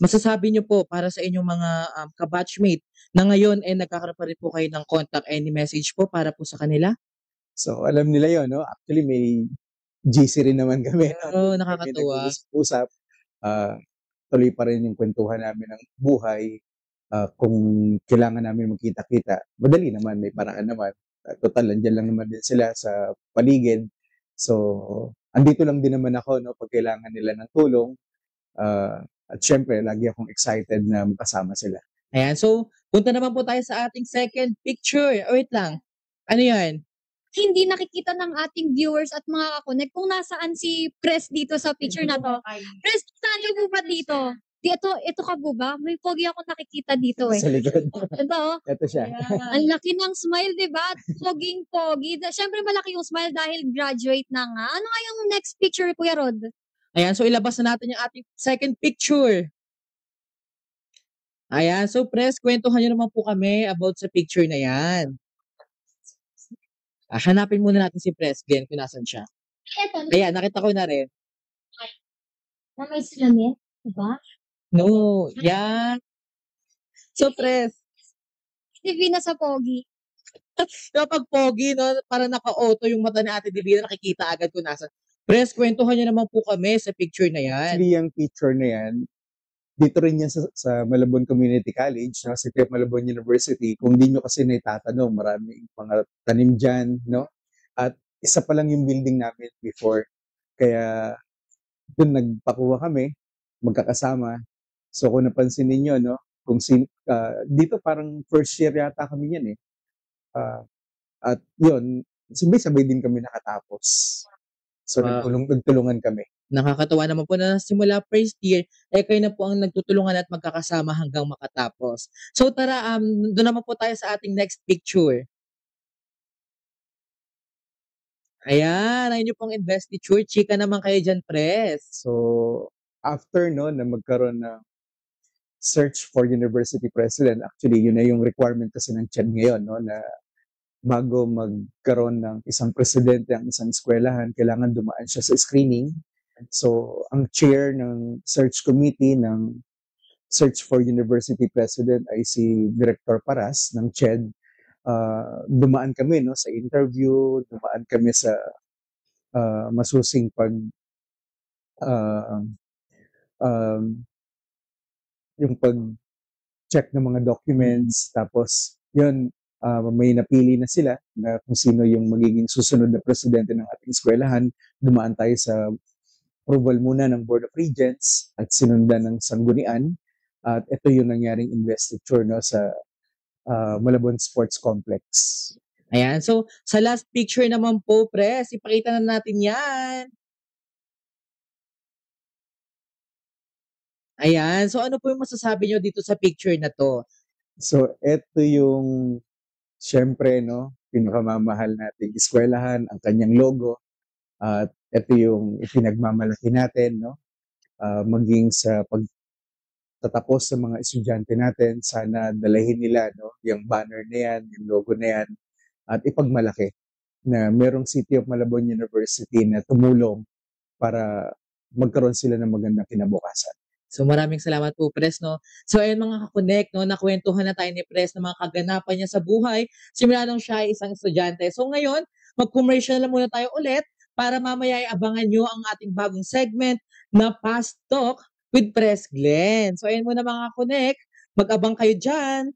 masasabi niyo po para sa inyong mga kabatchmate na ngayon nagkakaroon pa rin po kayo ng contact, any message po para po sa kanila? So, alam nila yon, no? Actually, may GC rin naman kami. Oo, nakakatuwa. May nag-uusap. Tuloy pa rin yung kwentuhan namin ng buhay. Kung kailangan namin magkita-kita, madali naman, may paraan naman. Total, andyan lang naman din sila sa paligid. So, andito lang din naman ako, no, pag kailangan nila ng tulong. At syempre, lagi akong excited na makasama sila. Ayan, so punta naman po tayo sa ating second picture. Wait lang. Ano yan? Hindi nakikita ng ating viewers at mga kakonek kung nasaan si Pres dito sa picture na to. Pres, saan yung po ba dito? Ito ka po ba? May pogi ako nakikita dito eh. Sa likod. Ito, Ito siya. ang laki ng smile, di ba? Poging-pogi. Siyempre malaki yung smile dahil graduate na nga. Ano nga yung next picture, Kuya Rod? Ayan, so ilabas na natin yung ating second picture. Ayan, so Pres, kwentuhan nyo naman po kami about sa picture na yan. Hanapin muna natin si Pres Glenn kung nasan siya. Eto, Ayan, nakita ko na rin. na may salamin, diba? No, yan. So Pres, Si Vina sa pogi. kapag pogi, no, para naka-auto yung mata ni Ate Divina, nakikita agad kung nasan. Pres, kwentuhan nyo naman po kami sa picture na yan. Actually, yung picture na yan, dito rin yan sa Malabon Community College, no? City of Malabon University. Kung di nyo kasi naitatanong, maraming mga tanim dyan, no? At isa pa lang yung building namin before. Kaya doon nagpakuha kami, magkakasama. So kung napansin ninyo, no? Dito parang first year yata kami yan eh. At yun, sabay-sabay din kami nakatapos. So Wow. nagtulungan kami. Nakakatuwa naman po na simula first year, kayo na po ang nagtutulungan at magkakasama hanggang makatapos. So tara, doon naman po tayo sa ating next picture. Ayan, ayun yung pong investiture. Chika naman kayo dyan, Pres. So after no na magkaroon ng search for university president, actually yun na yung requirement kasi ng CHED ngayon, no, na bago magkaroon ng isang presidente ang isang eskwelahan, kailangan dumaan siya sa screening. So ang chair ng search committee ng search for university president ay si Director Paras ng CHED. Dumaan kami no sa interview, dumaan kami sa masusing pag yung pag-check ng mga documents, tapos yun, may napili na sila na kung sino yung magiging susunod na presidente ng ating eskwelahan. Dumaan tayo sa approval muna ng Board of Regents at sinundan ng sanggunian. At ito yung nangyaring investiture no, sa Malabon Sports Complex. Ayan, so sa last picture naman po, Pres, ipakita na natin yan. Ayan, so ano po yung masasabi nyo dito sa picture na to? So ito yung syempre no, pinakamamahal nating eskwelahan, ang kanyang logo. At ito yung ipinagmamalaki natin no, maging sa pagtatapos sa mga estudyante natin, sana dalahin nila no, yung banner na yan, yung logo na yan, at ipagmalaki na merong City of Malabon University na tumulong para magkaroon sila ng magandang kinabukasan. So maraming salamat po, Pres, no? So ayun mga kakonek, no, nakwentuhan na tayo ni Pres ng mga kaganapan niya sa buhay. Simula nung siya ay isang estudyante. So ngayon, mag-commercial na muna tayo ulit para mamaya ay abangan nyo ang ating bagong segment na Fast Talk with Pres Glenn. So ayun muna mga kakonek, mag-abang kayo dyan.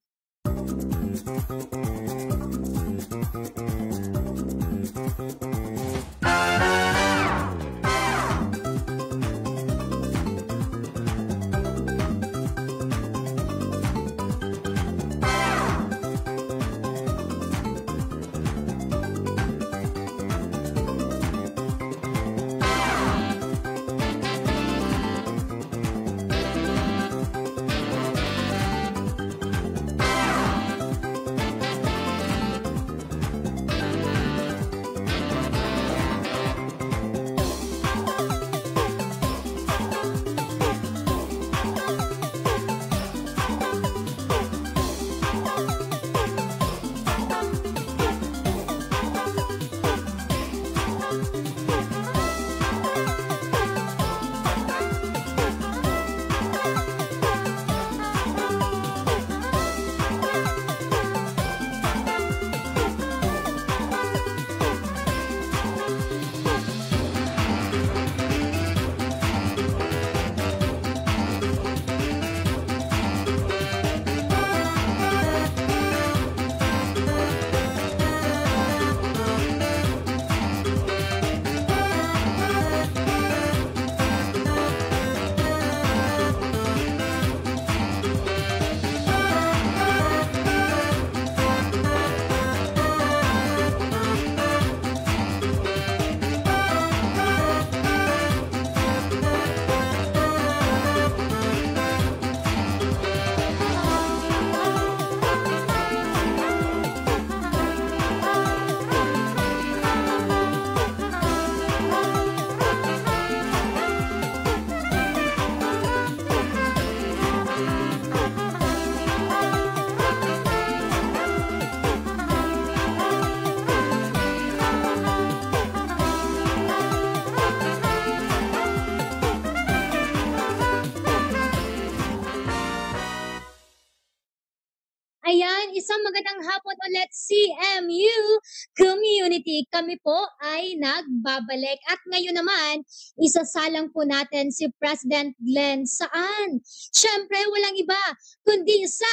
Ayan, isang magandang hapon ulit CMU Community. Kami po ay nagbabalik. At ngayon naman, isasalang po natin si President Glenn. Saan? Siyempre, walang iba, kundi sa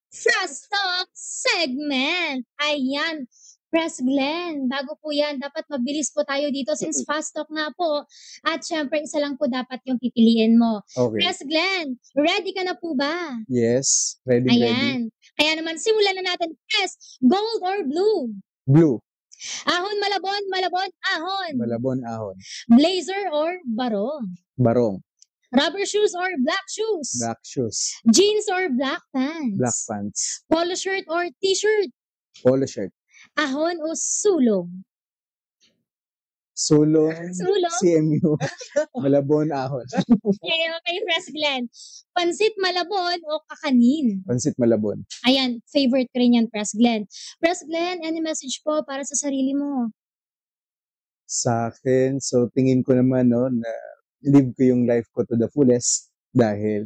Fast Talk segment. Ayan, Pres Glenn, bago po yan, dapat mabilis po tayo dito since Fast Talk nga po. At syempre, isa lang po dapat yung pipiliin mo. Okay. Pres Glenn, ready ka na po ba? Yes, ready. Ayan. Kaya naman, simulan na natin. Press, gold or blue? Blue. Ahon, Malabon, Malabon, ahon. Malabon, ahon. Blazer or barong? Barong. Rubber shoes or black shoes? Black shoes. Jeans or black pants? Black pants. Polo shirt or t-shirt? Polo shirt. Ahon o sulong? Sulong. Sulong? CMU. Malabon, ahon. Okay, Press Glenn. Pansit Malabon o kakanin? Pansit Malabon. Ayan, favorite ko rin yan, Press Glenn. Press Glenn, any message po para sa sarili mo? Sa akin, so tingin ko naman no, na live ko yung life ko to the fullest dahil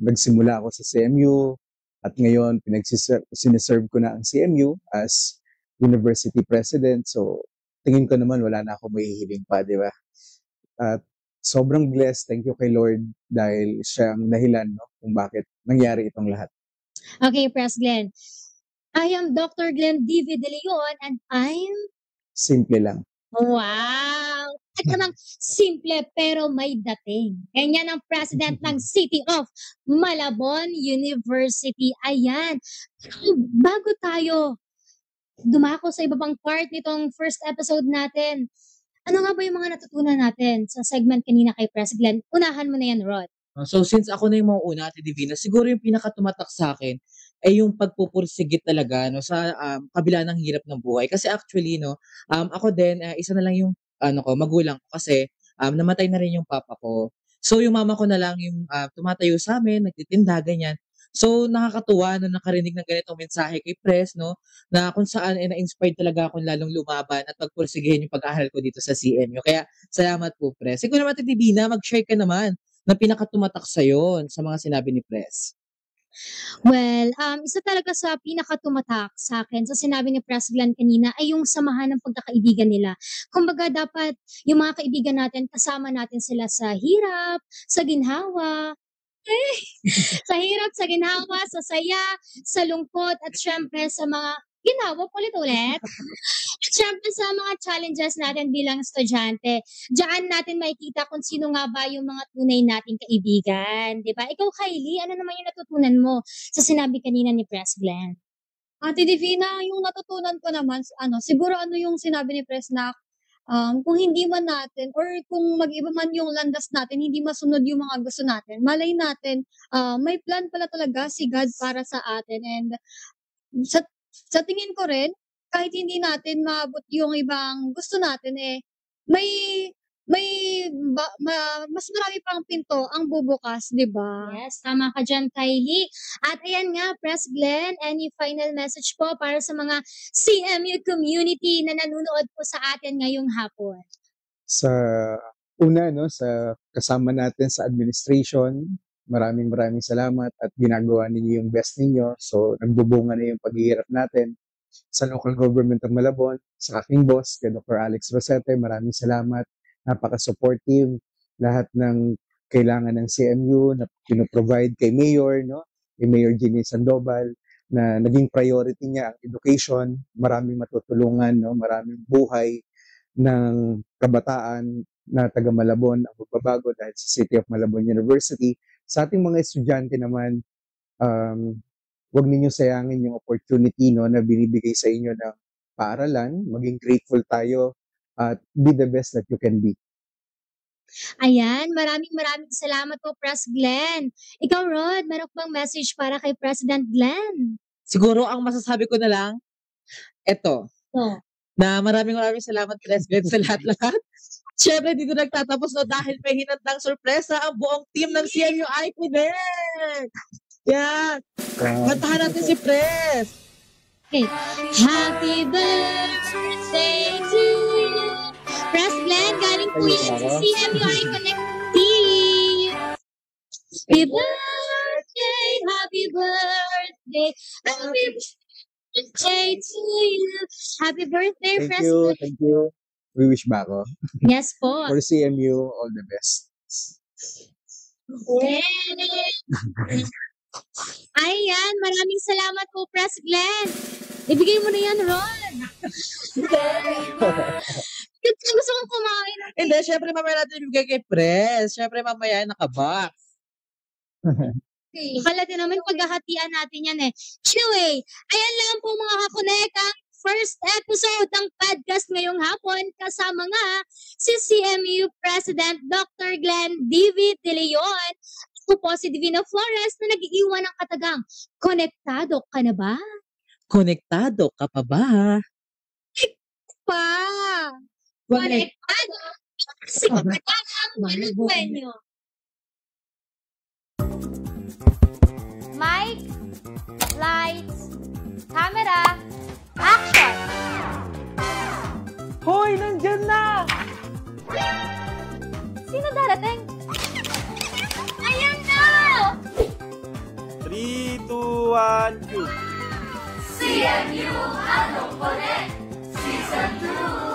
nagsimula ako sa CMU at ngayon siniserve ko na ang CMU as university president. So tingin ko naman wala na ako mahihiling pa, di ba? At sobrang blessed, thank you kay Lord dahil siya ang dahilan no, kung bakit nangyari itong lahat. Okay, Press Glenn. I am Dr. Glenn D.V. De Leon and I'm... Simple lang. Wow! At namang simple pero may dating. Ganyan ang president ng City of Malabon University. Ayan. Bago tayo dumako sa iba pang part nitong first episode natin, ano nga ba yung mga natutunan natin sa segment kanina kay Press Glenn? Unahan mo na yan, Rod. So since ako na yung mauuna, Ate Divina, siguro yung pinakatumatak sa akin ay yung pagpupursigit talaga no sa kabila ng hirap ng buhay. Kasi actually no, ako din isa na lang yung magulang ko kasi namatay na rin yung papa ko. So yung mama ko na lang yung tumatayo sa amin, nagtitinda ganyan. So nakakatuwa na nakarinig ng ganitong mensahe kay Press no na kung saan na-inspired talaga akong lalong lumaban at pagpursigihin yung pag-aaral ko dito sa CMU. Kaya salamat po, Press. Ikaw naman, Ate Divina, mag-share ka naman na pinakatumatak sa'yo sa mga sinabi ni Press. Well, isa talaga sa pinakatumatak sa akin sa sinabi ni Press Glenn kanina ay yung samahan ng pagkakaibigan nila. Kumbaga dapat yung mga kaibigan natin, kasama natin sila sa hirap, sa ginhawa, sa hirap, sa ginhawa, sa saya, sa lungkot, at syempre sa mga ginawa ulit-ulit. At syempre sa mga challenges natin bilang estudyante, diyan natin makikita kung sino nga ba yung mga tunay nating kaibigan, di ba? Ikaw, Kylie, ano naman yung natutunan mo sa sinabi kanina ni Press Glenn? Ate Divina, yung natutunan ko naman, siguro yung sinabi ni Press na kung hindi man natin or kung mag-iba man yung landas natin, hindi masunod yung mga gusto natin, malay natin, may plan pala talaga si God para sa atin. And sa tingin ko rin, kahit hindi natin maabot yung ibang gusto natin, may mas marami pang pinto ang bubukas, di ba? Yes, tama ka dyan, Kylie. At ayan nga, Press Glenn, any final message po para sa mga CMU community na nanonood po sa atin ngayong hapon? Sa una, no, sa kasama natin sa administration, maraming salamat at ginagawa ninyo yung best ninyo. So, nagbubunga na yung paghihirap natin. Sa local government ng Malabon, sa aking boss, kay Dr. Alex Rosete, maraming salamat. Napaka-supportive. Lahat ng kailangan ng CMU na pinoprovide kay Mayor, no? Kay Mayor Ginny Sandoval, na naging priority niya ang education. Maraming matutulungan, no? Maraming buhay ng kabataan na taga Malabon ang magbabago dahil sa City of Malabon University. Sa ating mga estudyante naman, huwag ninyo sayangin yung opportunity no, na binibigay sa inyo ng paaralan. Maging grateful tayo at be the best that you can be. Ayan, maraming salamat po, Press Glenn. Ikaw, Rod, meron bang message para kay President Glenn? Siguro ang masasabi ko na lang, eto, na maraming salamat, Press Glenn, sa lahat-lahat. Siyempre, dito nagtatapos no dahil may hinandang sorpresa ang buong team ng CMU Connect. Yan. Kantahan natin si Press. Okay. Happy birthday to you. Press Glenn, galing po yan sa CMU Connect team. Happy birthday, happy birthday, happy birthday to you. Happy birthday, Press Glenn. Thank you. We wish ba ako? Yes po. For CMU, all the best. Ayan, maraming salamat po, Press Glenn. Ibigay mo na yan, Ron. Gusto kong kumain. Hindi, syempre mamaya natin ibigay kay Press. Syempre mamaya nakabox. Akala din naman paghahatian natin yan eh. Anyway, ayan lang po mga kakonek ang first episode ng podcast ngayong hapon. Kasama nga si CMU President Dr. Glenn Divi De Leon. Ako po si Divina Flores na nag-iiwan ng katagang, konektado ka na ba? Konektado ka pa ba? Pa! Konektado si katagang Malagwenyo. Mic, lights, camera, action! Hoy, nandyan na! Sino darating? Ayan na! 3, 2, 1, go! CMU Ano Connect Season 2!